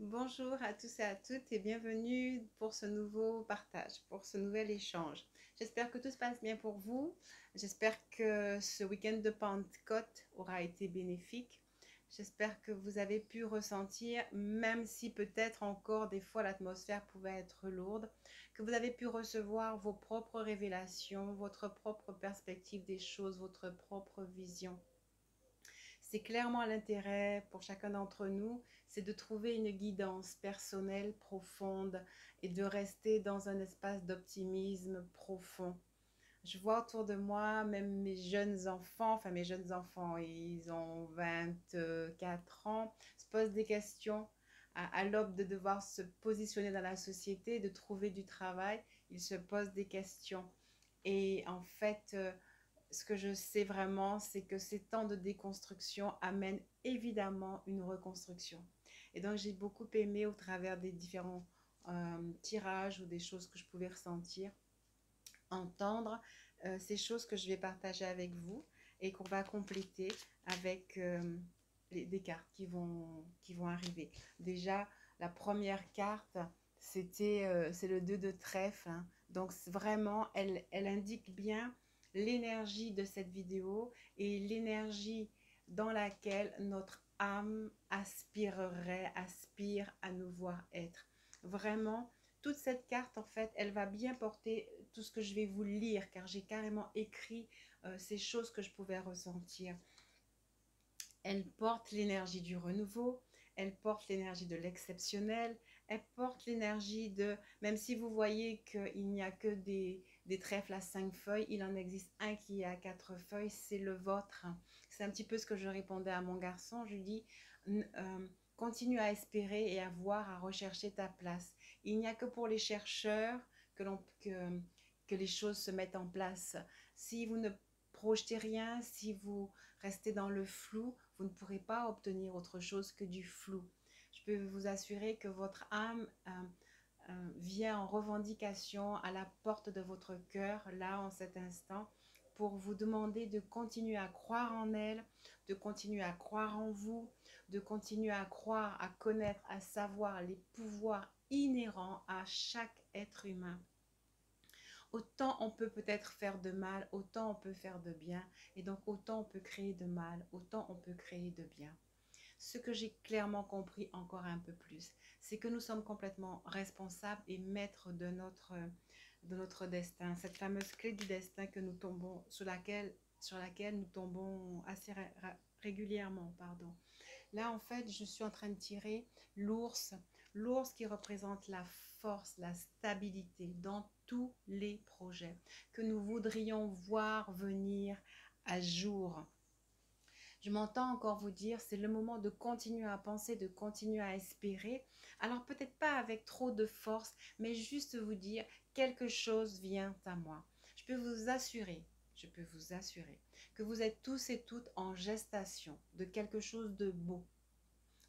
Bonjour à tous et à toutes et bienvenue pour ce nouveau partage, pour ce nouvel échange. J'espère que tout se passe bien pour vous. J'espère que ce week-end de Pentecôte aura été bénéfique. J'espère que vous avez pu ressentir, même si peut-être encore des fois l'atmosphère pouvait être lourde, que vous avez pu recevoir vos propres révélations, votre propre perspective des choses, votre propre vision. C'est clairement l'intérêt pour chacun d'entre nous, c'est de trouver une guidance personnelle profonde et de rester dans un espace d'optimisme profond. Je vois autour de moi, même mes jeunes enfants, enfin mes jeunes enfants, ils ont 24 ans, se posent des questions à l'aube de devoir se positionner dans la société, de trouver du travail, ils se posent des questions. Et en fait, ce que je sais vraiment, c'est que ces temps de déconstruction amènent évidemment une reconstruction. Et donc, j'ai beaucoup aimé au travers des différents tirages ou des choses que je pouvais ressentir, entendre ces choses que je vais partager avec vous et qu'on va compléter avec des cartes qui vont arriver. Déjà, la première carte, c'est le 2 de trèfle, hein. Donc vraiment, elle indique bien l'énergie de cette vidéo et l'énergie dans laquelle notre âme aspire à nous voir être. Vraiment, toute cette carte, en fait, elle va bien porter tout ce que je vais vous lire, car j'ai carrément écrit ces choses que je pouvais ressentir. Elle porte l'énergie du renouveau, elle porte l'énergie de l'exceptionnel, elle porte l'énergie de, même si vous voyez qu'il n'y a que des trèfles à 5 feuilles, il en existe un qui est à 4 feuilles, c'est le vôtre. C'est un petit peu ce que je répondais à mon garçon, je lui dis, continue à espérer et à voir, à rechercher ta place. Il n'y a que pour les chercheurs que les choses se mettent en place. Si vous ne projetez rien, si vous restez dans le flou, vous ne pourrez pas obtenir autre chose que du flou. Je peux vous assurer que votre âme vient en revendication à la porte de votre cœur, là, en cet instant, pour vous demander de continuer à croire en elle, de continuer à croire en vous, de continuer à croire, à connaître, à savoir les pouvoirs inhérents à chaque être humain. Autant on peut peut-être faire de mal, autant on peut faire de bien, et donc autant on peut créer de mal, autant on peut créer de bien. Ce que j'ai clairement compris encore un peu plus, c'est que nous sommes complètement responsables et maîtres de notre destin. Cette fameuse clé du destin que nous tombons, sur laquelle nous tombons assez régulièrement, pardon. Là, en fait, je suis en train de tirer l'ours. L'ours qui représente la force, la stabilité dans tous les projets que nous voudrions voir venir à jour. Je m'entends encore vous dire, c'est le moment de continuer à penser, de continuer à espérer. Alors peut-être pas avec trop de force, mais juste vous dire, quelque chose vient à moi. Je peux vous assurer que vous êtes tous et toutes en gestation de quelque chose de beau,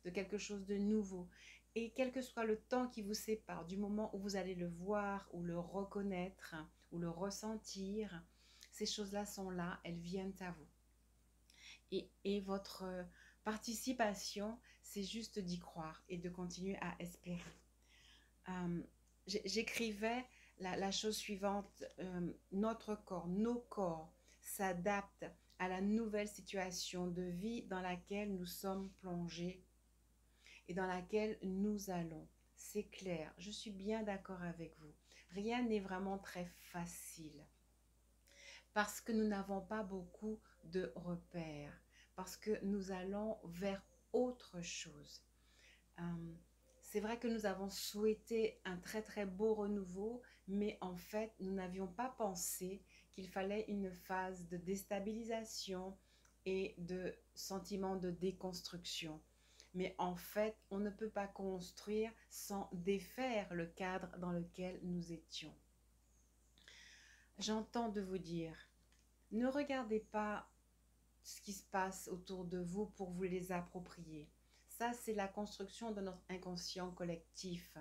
de quelque chose de nouveau. Et quel que soit le temps qui vous sépare du moment où vous allez le voir ou le reconnaître ou le ressentir, ces choses-là sont là, elles viennent à vous. Et votre participation, c'est juste d'y croire et de continuer à espérer. Euh, J'écrivais la chose suivante, notre corps, nos corps s'adaptent à la nouvelle situation de vie dans laquelle nous sommes plongés et dans laquelle nous allons. C'est clair, je suis bien d'accord avec vous. Rien n'est vraiment très facile parce que nous n'avons pas beaucoup de repères, parce que nous allons vers autre chose. Euh, c'est vrai que nous avons souhaité un très très beau renouveau, mais en fait, nous n'avions pas pensé qu'il fallait une phase de déstabilisation et de sentiment de déconstruction. Mais en fait, on ne peut pas construire sans défaire le cadre dans lequel nous étions. J'entends de vous dire, ne regardez pas ce qui se passe autour de vous pour vous les approprier. Ça, c'est la construction de notre inconscient collectif.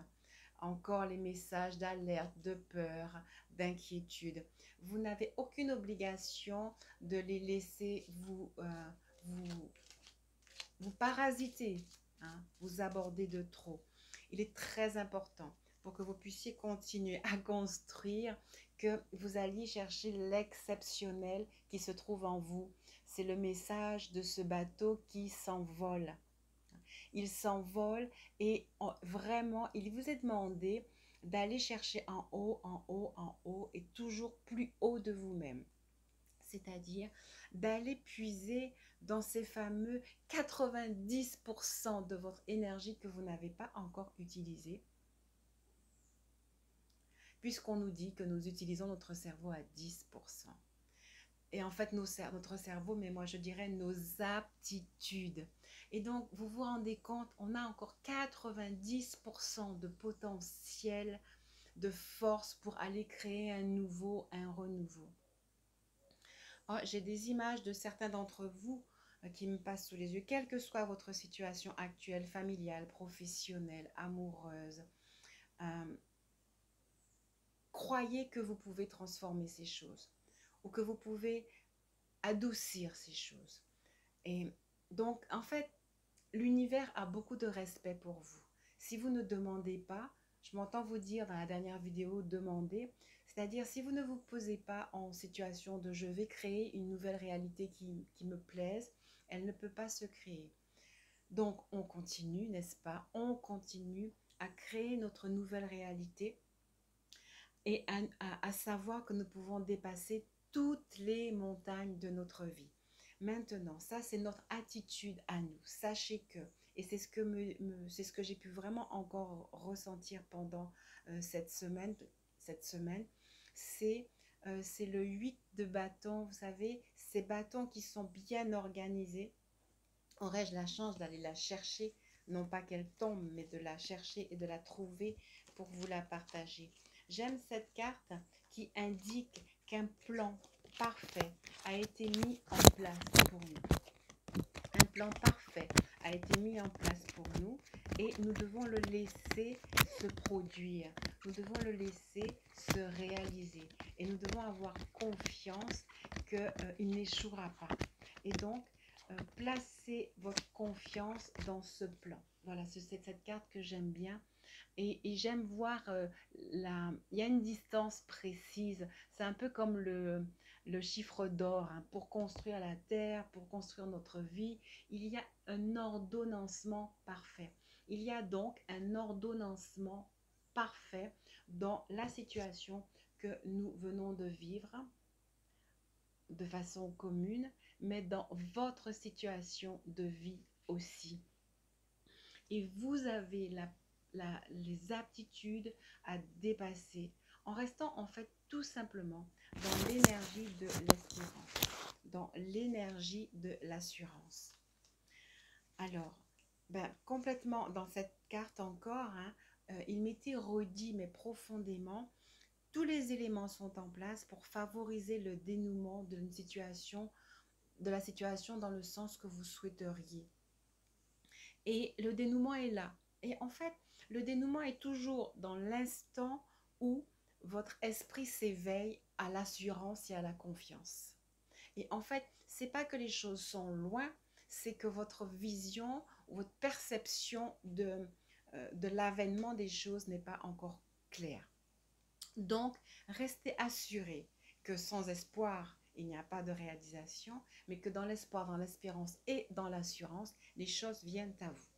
Encore les messages d'alerte, de peur, d'inquiétude. Vous n'avez aucune obligation de les laisser vous, vous parasiter, hein, vous aborder de trop. Il est très important pour que vous puissiez continuer à construire, que vous alliez chercher l'exceptionnel qui se trouve en vous. C'est le message de ce bateau qui s'envole. Il s'envole et vraiment, il vous est demandé d'aller chercher en haut, en haut, en haut et toujours plus haut de vous-même. C'est-à-dire d'aller puiser dans ces fameux 90% de votre énergie que vous n'avez pas encore utilisé, puisqu'on nous dit que nous utilisons notre cerveau à 10%. Et en fait, notre cerveau, mais moi je dirais nos aptitudes. Et donc, vous vous rendez compte, on a encore 90% de potentiel, de force pour aller créer un renouveau. Oh, j'ai des images de certains d'entre vous qui me passent sous les yeux, quelle que soit votre situation actuelle, familiale, professionnelle, amoureuse. Euh, Croyez que vous pouvez transformer ces choses ou que vous pouvez adoucir ces choses. Et donc, en fait, l'univers a beaucoup de respect pour vous. Si vous ne demandez pas, je m'entends vous dire dans la dernière vidéo, demandez, c'est-à-dire si vous ne vous posez pas en situation de je vais créer une nouvelle réalité qui me plaise, elle ne peut pas se créer. Donc, on continue, n'est-ce pas? On continue à créer notre nouvelle réalité et à savoir que nous pouvons dépasser toutes les montagnes de notre vie. Maintenant, ça c'est notre attitude à nous. Sachez que, et c'est ce que j'ai pu vraiment encore ressentir pendant cette semaine, c'est le 8 de bâton, vous savez, ces bâtons qui sont bien organisés. Aurais-je la chance d'aller la chercher, non pas qu'elle tombe, mais de la chercher et de la trouver pour vous la partager. J'aime cette carte qui indique qu'un plan parfait a été mis en place pour nous. Un plan parfait a été mis en place pour nous et nous devons le laisser se produire. Nous devons le laisser se réaliser et nous devons avoir confiance qu'il n'échouera pas. Et donc, placez votre confiance dans ce plan. Voilà, c'est cette carte que j'aime bien. Et j'aime voir, il y a une distance précise. C'est un peu comme le chiffre d'or, hein. Pour construire la terre, pour construire notre vie, il y a un ordonnancement parfait. Il y a donc un ordonnancement parfait dans la situation que nous venons de vivre de façon commune, mais dans votre situation de vie aussi. Et vous avez les aptitudes à dépasser en restant en fait tout simplement dans l'énergie de l'espérance, dans l'énergie de l'assurance. Alors, complètement dans cette carte encore, hein, il m'était redit, mais profondément, tous les éléments sont en place pour favoriser le dénouement d'une situation, de la situation dans le sens que vous souhaiteriez. Et le dénouement est là. Et en fait, le dénouement est toujours dans l'instant où votre esprit s'éveille à l'assurance et à la confiance. Et en fait, c'est pas que les choses sont loin, c'est que votre vision, votre perception de l'avènement des choses n'est pas encore claire. Donc, restez assurés que sans espoir, il n'y a pas de réalisation, mais que dans l'espoir, dans l'espérance et dans l'assurance, les choses viennent à vous.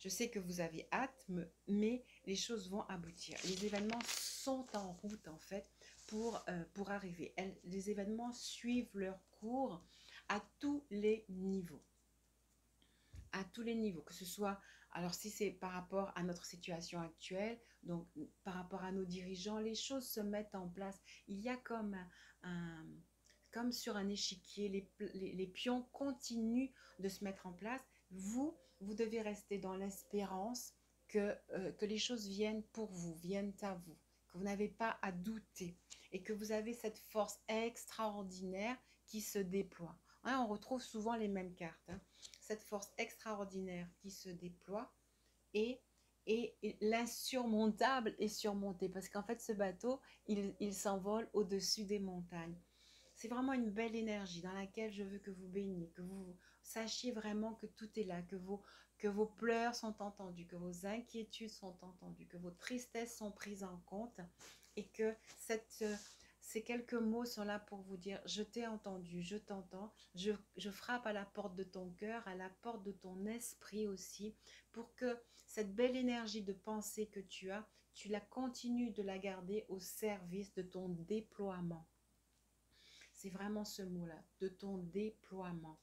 Je sais que vous avez hâte, mais les choses vont aboutir. Les événements sont en route, en fait, pour arriver. Les événements suivent leur cours à tous les niveaux. À tous les niveaux, que ce soit, alors si c'est par rapport à notre situation actuelle, donc par rapport à nos dirigeants, les choses se mettent en place. Il y a comme sur un échiquier, les pions continuent de se mettre en place. Vous devez rester dans l'espérance que les choses viennent pour vous, viennent à vous, que vous n'avez pas à douter et que vous avez cette force extraordinaire qui se déploie. Hein, on retrouve souvent les mêmes cartes. Hein. Cette force extraordinaire qui se déploie et l'insurmontable est surmonté. Parce qu'en fait, ce bateau, il s'envole au-dessus des montagnes. C'est vraiment une belle énergie dans laquelle je veux que vous baigniez, que vous sachiez vraiment que tout est là, que vos pleurs sont entendus, que vos inquiétudes sont entendues, que vos tristesses sont prises en compte et que ces quelques mots sont là pour vous dire, je t'ai entendu, je t'entends, je frappe à la porte de ton cœur, à la porte de ton esprit aussi, pour que cette belle énergie de pensée que tu la continues de la garder au service de ton déploiement. C'est vraiment ce mot-là, de ton déploiement.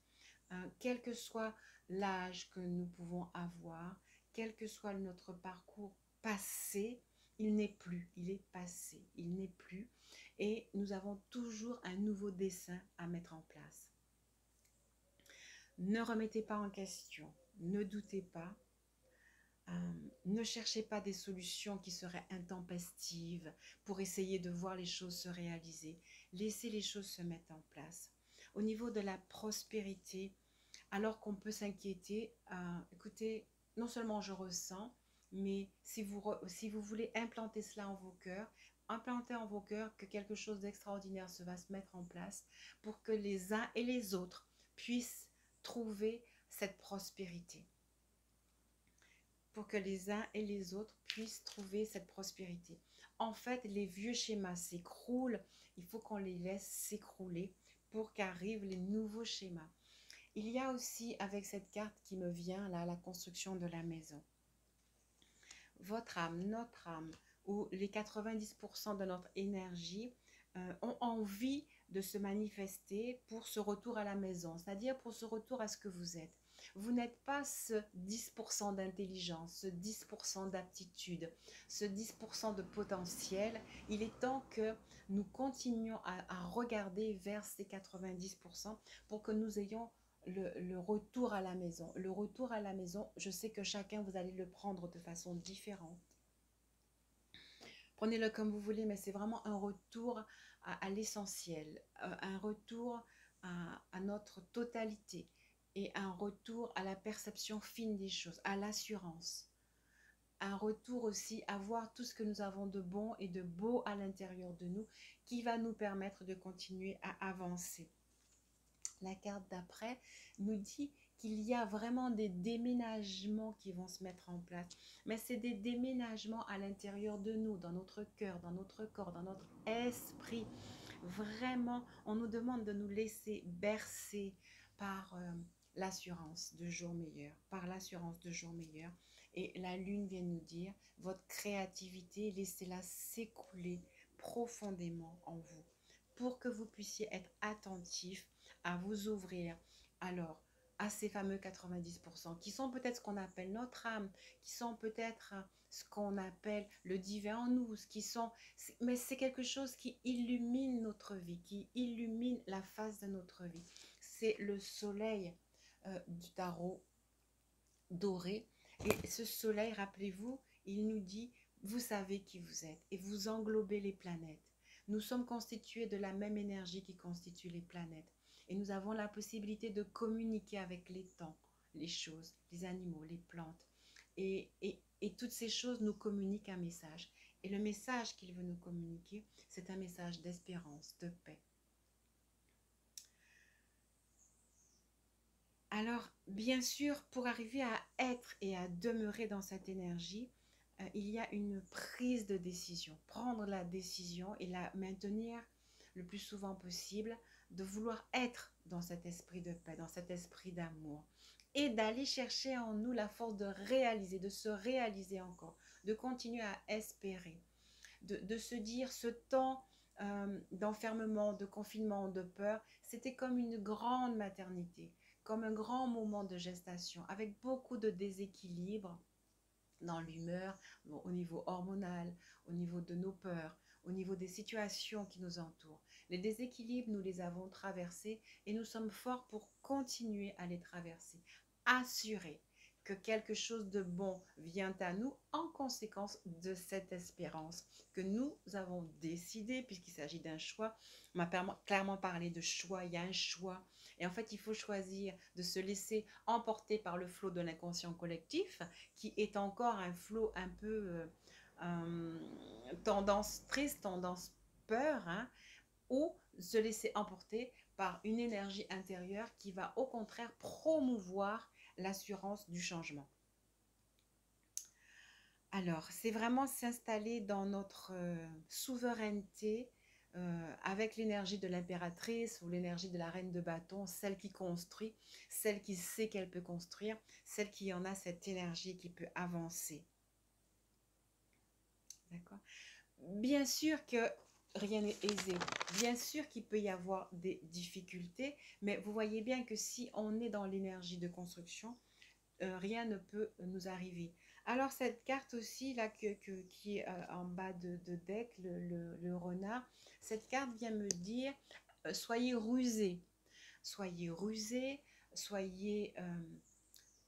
Quel que soit l'âge que nous pouvons avoir, quel que soit notre parcours passé, il n'est plus, il est passé, il n'est plus. Et nous avons toujours un nouveau dessein à mettre en place. Ne remettez pas en question, ne doutez pas, ne cherchez pas des solutions qui seraient intempestives pour essayer de voir les choses se réaliser. Laissez les choses se mettre en place. Au niveau de la prospérité, alors qu'on peut s'inquiéter, écoutez, non seulement je ressens, mais si vous voulez implanter cela en vos cœurs, implantez en vos cœurs que quelque chose d'extraordinaire va se mettre en place pour que les uns et les autres puissent trouver cette prospérité. Pour que les uns et les autres puissent trouver cette prospérité. En fait, les vieux schémas s'écroulent, il faut qu'on les laisse s'écrouler pour qu'arrivent les nouveaux schémas. Il y a aussi, avec cette carte qui me vient, là, la construction de la maison. Votre âme, notre âme, ou les 90% de notre énergie ont envie de se manifester pour ce retour à la maison, c'est-à-dire pour ce retour à ce que vous êtes. Vous n'êtes pas ce 10% d'intelligence, ce 10% d'aptitude, ce 10% de potentiel. Il est temps que nous continuions à regarder vers ces 90% pour que nous ayons le retour à la maison. Le retour à la maison, je sais que chacun, vous allez le prendre de façon différente. Prenez-le comme vous voulez, mais c'est vraiment un retour à l'essentiel, un retour à notre totalité et un retour à la perception fine des choses, à l'assurance. Un retour aussi à voir tout ce que nous avons de bon et de beau à l'intérieur de nous qui va nous permettre de continuer à avancer. La carte d'après nous dit qu'il y a vraiment des déménagements qui vont se mettre en place. Mais c'est des déménagements à l'intérieur de nous, dans notre cœur, dans notre corps, dans notre esprit. Vraiment, on nous demande de nous laisser bercer par l'assurance de jours meilleurs, par l'assurance de jours meilleurs. Et la lune vient nous dire, votre créativité, laissez-la s'écouler profondément en vous pour que vous puissiez être attentif à vous ouvrir alors à ces fameux 90% qui sont peut-être ce qu'on appelle notre âme, qui sont peut-être ce qu'on appelle le divin en nous, mais c'est quelque chose qui illumine notre vie, qui illumine la face de notre vie. C'est le soleil du tarot doré. Et ce soleil, rappelez-vous, il nous dit, vous savez qui vous êtes et vous englobez les planètes. Nous sommes constitués de la même énergie qui constitue les planètes. Et nous avons la possibilité de communiquer avec les temps, les choses, les animaux, les plantes. Et toutes ces choses nous communiquent un message. Et le message qu'il veut nous communiquer, c'est un message d'espérance, de paix. Alors, bien sûr, pour arriver à être et à demeurer dans cette énergie, il y a une prise de décision. Prendre la décision et la maintenir le plus souvent possible, de vouloir être dans cet esprit de paix, dans cet esprit d'amour. Et d'aller chercher en nous la force de réaliser, de se réaliser encore, de continuer à espérer, de se dire ce temps d'enfermement, de confinement, de peur, c'était comme une grande maternité, comme un grand moment de gestation, avec beaucoup de déséquilibre dans l'humeur, au niveau hormonal, au niveau de nos peurs, au niveau des situations qui nous entourent. Les déséquilibres, nous les avons traversés et nous sommes forts pour continuer à les traverser. Assurés que quelque chose de bon vient à nous en conséquence de cette espérance que nous avons décidé, puisqu'il s'agit d'un choix. On m'a clairement parlé de choix, il y a un choix. Et en fait, il faut choisir de se laisser emporter par le flot de l'inconscient collectif, qui est encore un flot un peu tendance triste, tendance peur, hein, ou se laisser emporter par une énergie intérieure qui va au contraire promouvoir l'assurance du changement. Alors, c'est vraiment s'installer dans notre souveraineté avec l'énergie de l'impératrice ou l'énergie de la reine de bâton, celle qui construit, celle qui sait qu'elle peut construire, celle qui en a cette énergie qui peut avancer. D'accord? Bien sûr que rien n'est aisé. Bien sûr qu'il peut y avoir des difficultés, mais vous voyez bien que si on est dans l'énergie de construction, rien ne peut nous arriver. Alors cette carte aussi là qui est en bas de deck, le renard, cette carte vient me dire soyez rusés, soyez rusés, soyez...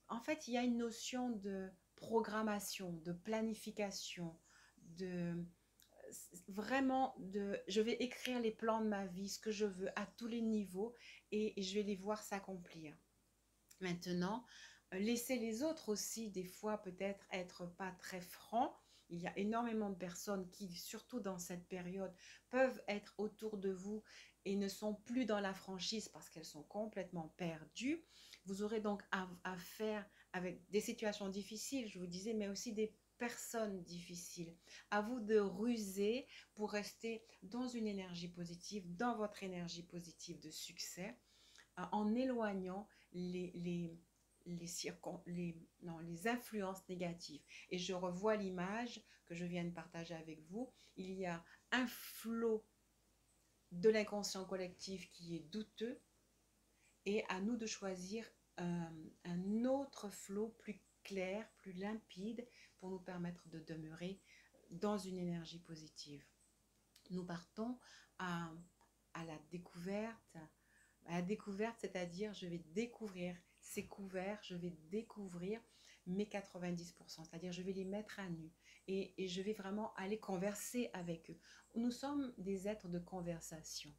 en fait, il y a une notion de programmation, de planification, de vraiment je vais écrire les plans de ma vie, ce que je veux à tous les niveaux et je vais les voir s'accomplir. Maintenant, laisser les autres aussi, des fois peut-être être pas très francs. Il y a énormément de personnes qui, surtout dans cette période, peuvent être autour de vous et ne sont plus dans la franchise parce qu'elles sont complètement perdues. Vous aurez donc à faire avec des situations difficiles, je vous disais, mais aussi des personnes difficiles. À vous de ruser pour rester dans une énergie positive, dans votre énergie positive de succès, en éloignant les influences négatives. Et je revois l'image que je viens de partager avec vous. Il y a un flot de l'inconscient collectif qui est douteux et à nous de choisir un autre flot plus clair, plus limpide pour nous permettre de demeurer dans une énergie positive. Nous partons à la découverte. À la découverte, c'est-à-dire je vais découvrir ces couverts, je vais découvrir mes 90%, c'est-à-dire je vais les mettre à nu et je vais vraiment aller converser avec eux. Nous sommes des êtres de conversation.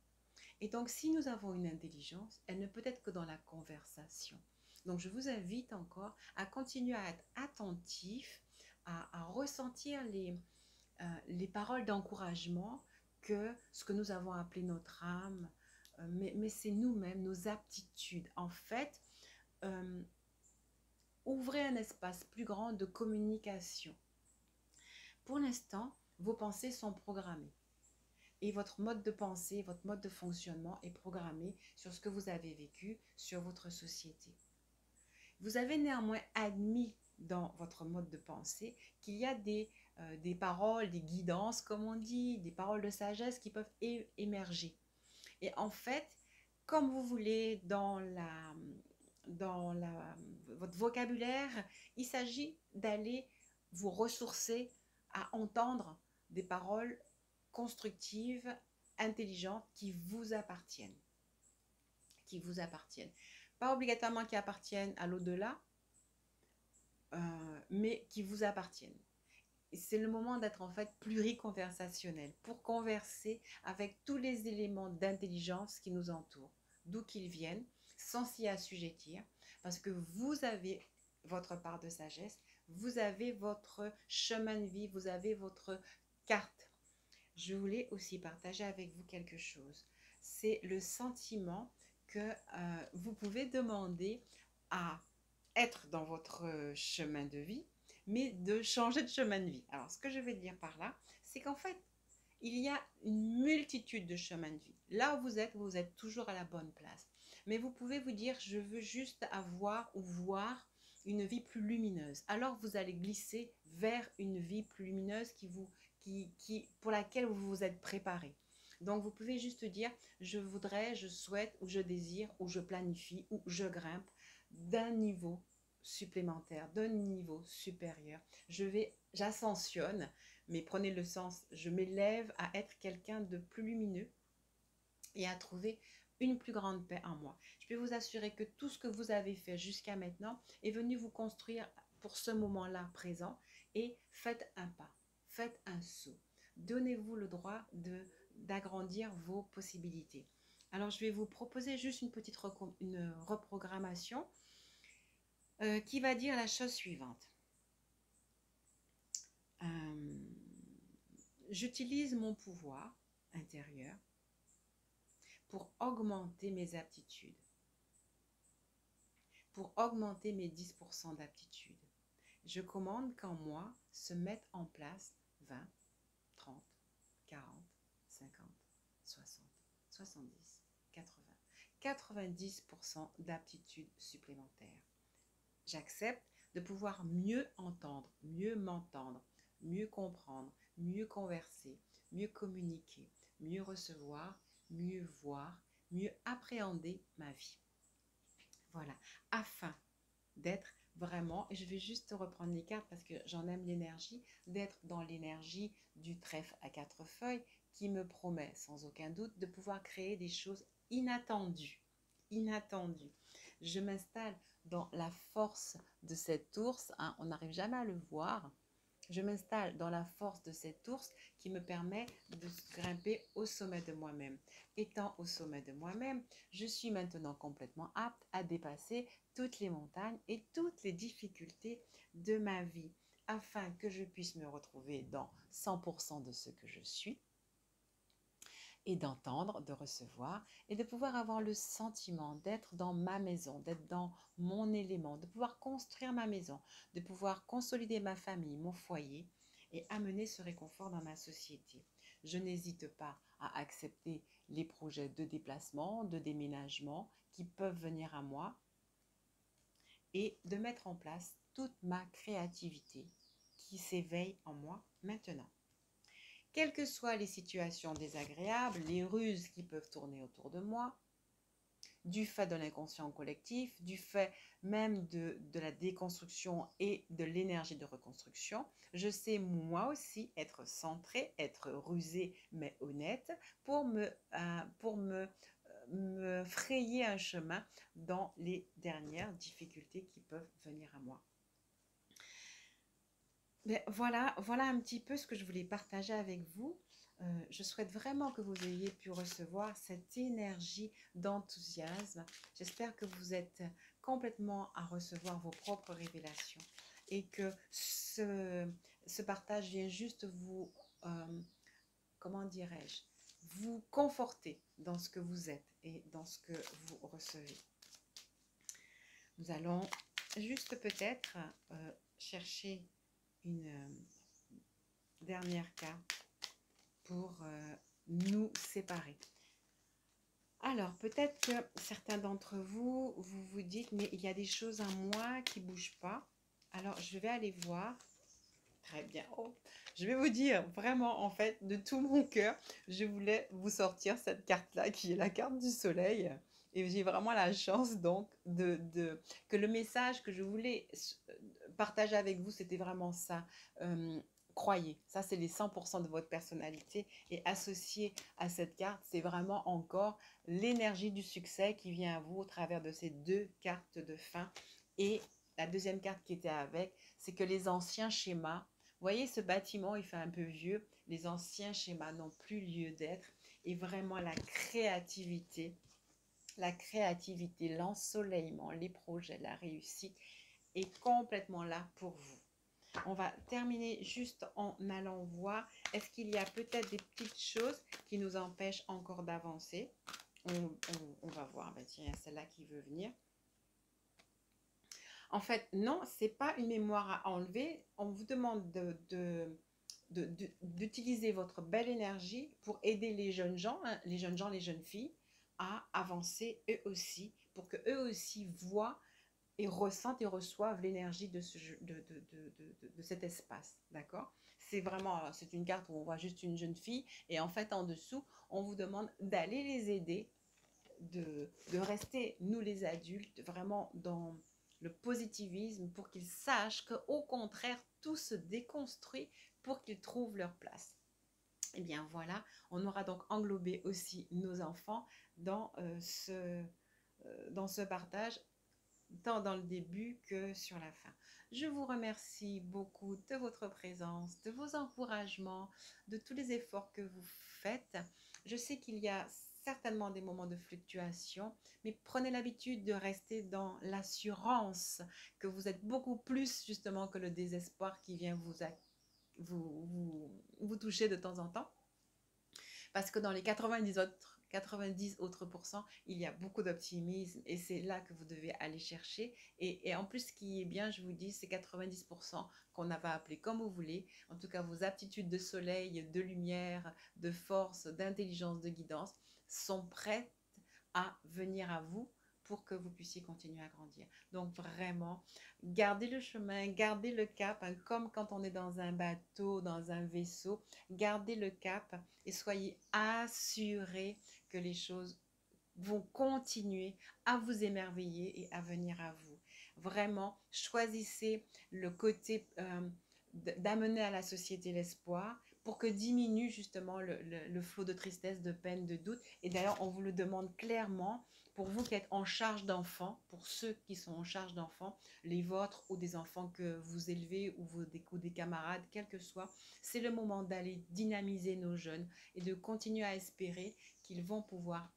Et donc, si nous avons une intelligence, elle ne peut être que dans la conversation. Donc, je vous invite encore à continuer à être attentif, à ressentir les paroles d'encouragement que ce que nous avons appelé notre âme, mais c'est nous-mêmes, nos aptitudes. En fait, ouvrez un espace plus grand de communication. Pour l'instant, vos pensées sont programmées. Et votre mode de pensée, votre mode de fonctionnement est programmé sur ce que vous avez vécu, sur votre société. Vous avez néanmoins admis dans votre mode de pensée qu'il y a des paroles, des guidances, comme on dit, des paroles de sagesse qui peuvent émerger. Et en fait, comme vous voulez dans votre vocabulaire, il s'agit d'aller vous ressourcer à entendre des paroles constructives, intelligentes, qui vous appartiennent. Qui vous appartiennent. Pas obligatoirement qui appartiennent à l'au-delà, mais qui vous appartiennent. C'est le moment d'être en fait pluriconversationnel pour converser avec tous les éléments d'intelligence qui nous entourent, d'où qu'ils viennent, sans s'y assujettir, parce que vous avez votre part de sagesse, vous avez votre chemin de vie, vous avez votre carte. Je voulais aussi partager avec vous quelque chose. C'est le sentiment que vous pouvez demander à être dans votre chemin de vie, mais de changer de chemin de vie. Alors, ce que je vais dire par là, c'est qu'en fait, il y a une multitude de chemins de vie. Là où vous êtes toujours à la bonne place. Mais vous pouvez vous dire, je veux juste avoir ou voir une vie plus lumineuse. Alors, vous allez glisser vers une vie plus lumineuse pour laquelle vous vous êtes préparé. Donc, vous pouvez juste dire, je voudrais, je souhaite, ou je désire, ou je planifie, ou je grimpe d'un niveau supplémentaire, d'un niveau supérieur. J'ascensionne, mais prenez le sens, je m'élève à être quelqu'un de plus lumineux et à trouver une plus grande paix en moi. Je peux vous assurer que tout ce que vous avez fait jusqu'à maintenant est venu vous construire pour ce moment-là présent et faites un pas, faites un saut. Donnez-vous le droit d'agrandir vos possibilités. Alors, je vais vous proposer juste une reprogrammation qui va dire la chose suivante. J'utilise mon pouvoir intérieur pour augmenter mes aptitudes, pour augmenter mes 10% d'aptitude. Je commande qu'en moi se mettent en place 20, 30, 40, 50, 60, 70, 80, 90% d'aptitude supplémentaire. J'accepte de pouvoir mieux entendre, mieux m'entendre, mieux comprendre, mieux converser, mieux communiquer, mieux recevoir, mieux voir, mieux appréhender ma vie. Voilà, afin d'être vraiment, et je vais juste reprendre les cartes parce que j'en aime l'énergie, d'être dans l'énergie du trèfle à 4 feuilles qui me promet sans aucun doute de pouvoir créer des choses inattendues. Inattendues. Je m'installe dans la force de cet ours, hein, on n'arrive jamais à le voir. Je m'installe dans la force de cet ours qui me permet de grimper au sommet de moi-même. Étant au sommet de moi-même, je suis maintenant complètement apte à dépasser toutes les montagnes et toutes les difficultés de ma vie afin que je puisse me retrouver dans 100% de ce que je suis et d'entendre, de recevoir et de pouvoir avoir le sentiment d'être dans ma maison, d'être dans mon élément, de pouvoir construire ma maison, de pouvoir consolider ma famille, mon foyer et amener ce réconfort dans ma société. Je n'hésite pas à accepter les projets de déplacement, de déménagement qui peuvent venir à moi et de mettre en place toute ma créativité qui s'éveille en moi maintenant. Quelles que soient les situations désagréables, les ruses qui peuvent tourner autour de moi, du fait de l'inconscient collectif, du fait même de la déconstruction et de l'énergie de reconstruction, je sais moi aussi être centrée, être rusée mais honnête pour me frayer un chemin dans les dernières difficultés qui peuvent venir à moi. Mais voilà un petit peu ce que je voulais partager avec vous. Je souhaite vraiment que vous ayez pu recevoir cette énergie d'enthousiasme. J'espère que vous êtes complètement à recevoir vos propres révélations et que ce partage vient juste vous, comment dirais-je, vous conforter dans ce que vous êtes et dans ce que vous recevez. Nous allons juste peut-être chercher une dernière carte pour nous séparer. Alors, peut-être que certains d'entre vous, vous vous dites, mais il y a des choses en moi qui ne bougent pas. Alors, je vais aller voir. Très bien. Oh, je vais vous dire, vraiment, en fait, de tout mon cœur, je voulais vous sortir cette carte-là, qui est la carte du soleil. Et j'ai vraiment la chance, donc, que le message que je voulais partager avec vous, c'était vraiment ça. Croyez, ça c'est les 100% de votre personnalité et associé à cette carte, c'est vraiment encore l'énergie du succès qui vient à vous au travers de ces deux cartes de fin. Et la deuxième carte qui était avec, c'est que les anciens schémas, vous voyez ce bâtiment, il fait un peu vieux, les anciens schémas n'ont plus lieu d'être et vraiment la créativité, l'ensoleillement, les projets, la réussite est complètement là pour vous. On va terminer juste en allant voir, est-ce qu'il y a peut-être des petites choses qui nous empêchent encore d'avancer? On va voir, ben tiens, celle-là qui veut venir. En fait, non, ce n'est pas une mémoire à enlever. On vous demande d'utiliser votre belle énergie pour aider les jeunes gens, hein, les jeunes filles, à avancer eux aussi, pour que eux aussi voient et ressentent et reçoivent l'énergie de cet espace, d'accord? C'est une carte où on voit juste une jeune fille et en fait en dessous, on vous demande d'aller les aider, de rester, nous les adultes, vraiment dans le positivisme pour qu'ils sachent qu'au contraire, tout se déconstruit pour qu'ils trouvent leur place. Et bien voilà, on aura donc englobé aussi nos enfants dans ce partage, tant dans le début que sur la fin. Je vous remercie beaucoup de votre présence, de vos encouragements, de tous les efforts que vous faites. Je sais qu'il y a certainement des moments de fluctuation, mais prenez l'habitude de rester dans l'assurance que vous êtes beaucoup plus justement que le désespoir qui vient vous toucher de temps en temps. Parce que dans les 90 autres pourcents, il y a beaucoup d'optimisme et c'est là que vous devez aller chercher. Et en plus, ce qui est bien, je vous dis, c'est 90% qu'on va appeler comme vous voulez. En tout cas, vos aptitudes de soleil, de lumière, de force, d'intelligence, de guidance sont prêtes à venir à vous pour que vous puissiez continuer à grandir. Donc vraiment, gardez le chemin, gardez le cap, hein, comme quand on est dans un bateau, dans un vaisseau, gardez le cap et soyez assurés que les choses vont continuer à vous émerveiller et à venir à vous. Vraiment, choisissez le côté d'amener à la société l'espoir pour que diminue justement le flot de tristesse, de peine, de doute. Et d'ailleurs, on vous le demande clairement pour vous qui êtes en charge d'enfants, pour ceux qui sont en charge d'enfants, les vôtres ou des enfants que vous élevez ou des camarades, quel que soit, c'est le moment d'aller dynamiser nos jeunes et de continuer à espérer qu'ils vont pouvoir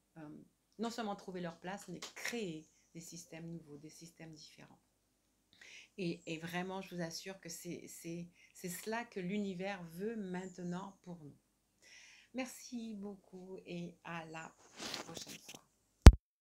non seulement trouver leur place, mais créer des systèmes nouveaux, des systèmes différents. Et vraiment, je vous assure que c'est cela que l'univers veut maintenant pour nous. Merci beaucoup et à la prochaine fois.